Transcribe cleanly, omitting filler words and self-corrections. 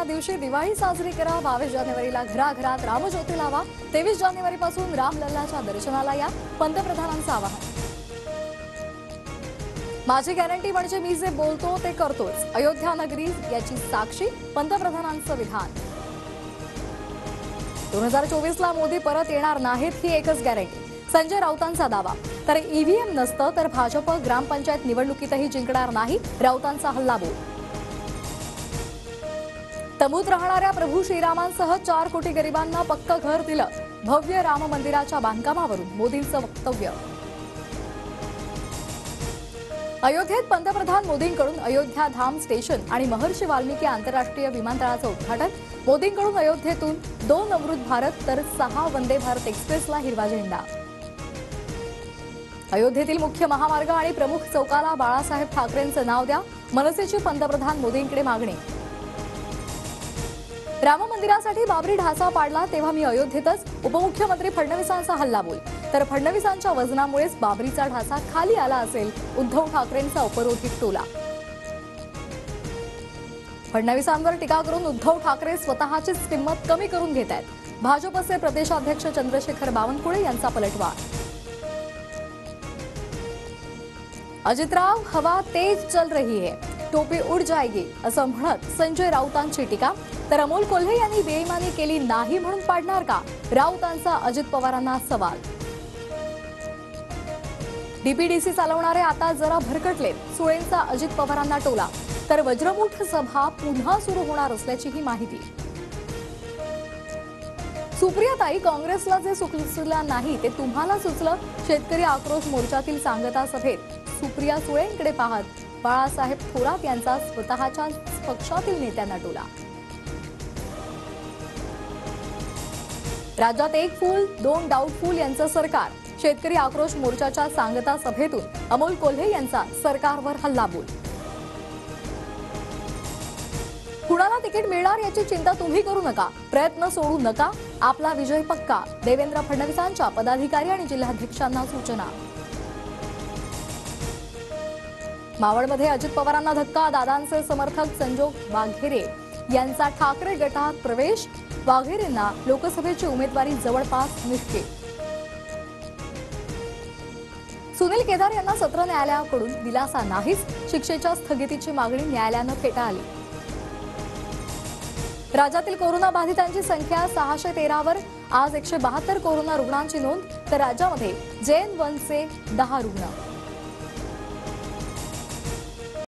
दिवशी दिवाळी साजरी करा। 22 जानेवारीला घराघरात रामज्योती लावा। 23 जानेवारीपासून रामलल्लाच्या दर्शनाला या, पंतप्रधानांचं आवाहन। माझी गॅरंटी म्हणजे मी जे बोलतो ते करतोच, अयोध्या नगरी याची साक्षी, पंतप्रधानांचं विधान। 2024ला मोदी परत येणार नाहीत ही एकच गॅरंटी, संजय राऊतांचा दावा। तर ईव्हीएम नसतं तर भाजप ग्रामपंचायत निवडणुकीतही जिंकणार नाही, राऊतांचा हल्लाबोल। तंबूत राहणाऱ्या प्रभू श्रीरामांसह 4 कोटी गरिबांना पक्क घर दिलं, भव्य राम मंदिराच्या बांधकामावरून मोदींचं वक्तव्य। अयोध्येत पंतप्रधान मोदींकडून अयोध्या धाम स्टेशन आणि महर्षी वाल्मिकी आंतरराष्ट्रीय विमानतळाचं उद्घाटन। मोदींकडून अयोध्येतून 2 अमृत भारत तर 6 वंदे भारत एक्सप्रेसला हिरवा झेंडा। अयोध्येतील मुख्य महामार्ग आणि प्रमुख चौकाला बाळासाहेब ठाकरेंचं नाव द्या, मनसेची पंतप्रधान मोदींकडे मागणी। राम मंदिरासाठी बाबरी ढाचा पाडला तेव्हा मी अयोध्येतच, उपमुख्यमंत्री फडणवीसांचा हल्लाबोल। तर फडणवीसांच्या वजनामुळेच बाबरीचा ढाचा खाली आला असेल, उद्धव ठाकरेंचा उपरोधिक टोला। फडणवीसांवर टीका करून उद्धव ठाकरे स्वतःचीच किंमत कमी करून घेत आहेत, भाजपचे प्रदेशाध्यक्ष चंद्रशेखर बावनकुळे यांचा पलटवार। अजितराव हवा तेज चल रही है, टोपी उड जाएगी असं म्हणत संजय राऊतांची टीका। तर अमोल कोल्हे यांनी बेईमानी केली नाही म्हणून पाडणार का, राऊतांचा अजित पवारांना सवाल। डीपीडीसी चालवणारे आता जरा भरकटलेत, सुळेंचा अजित पवारांना टोला। तर वज्रमुठ सभा पुन्हा सुरू होणार असल्याचीही माहिती। सुप्रियाताई, काँग्रेसला जे सुचलं नाही ते तुम्हाला सुचलं, शेतकरी आक्रोश मोर्चातील सांगता सभेत सुप्रिया सुळेंकडे पाहत बाळासाहेब थोरात यांचा स्वतःच्या पक्षातील नेत्यांना टोला। राज्यात एक फूल 2 डाऊटफुल यांचं सरकार, शेतकरी आक्रोश मोर्चाच्या सांगता सभेतून अमोल कोल्हे यांचा सरकारवर हल्लाबोल। कुणाला तिकीट मिळणार याची चिंता तुम्ही करू नका, प्रयत्न सोडू नका, आपला विजय पक्का, देवेंद्र फडणवीसांच्या पदाधिकारी आणि जिल्हाध्यक्षांना सूचना। मावळमध्ये अजित पवारांना धक्का, दादांचे समर्थक संजोग वाघेरे यांचा ठाकरे गटात प्रवेश, वाघेरेंना लोकसभेची उमेदवारी जवळपास निश्चित। सुनील केदार यांना सत्र न्यायालयाकडून दिलासा नाहीच, शिक्षेच्या स्थगितीची मागणी न्यायालयानं फेटाळली। राज्यातील कोरोना बाधितांची संख्या 613 वर, आज 172 कोरोना रुग्णांची नोंद। तर राज्यामध्ये JN1 चे 10 रुग्ण।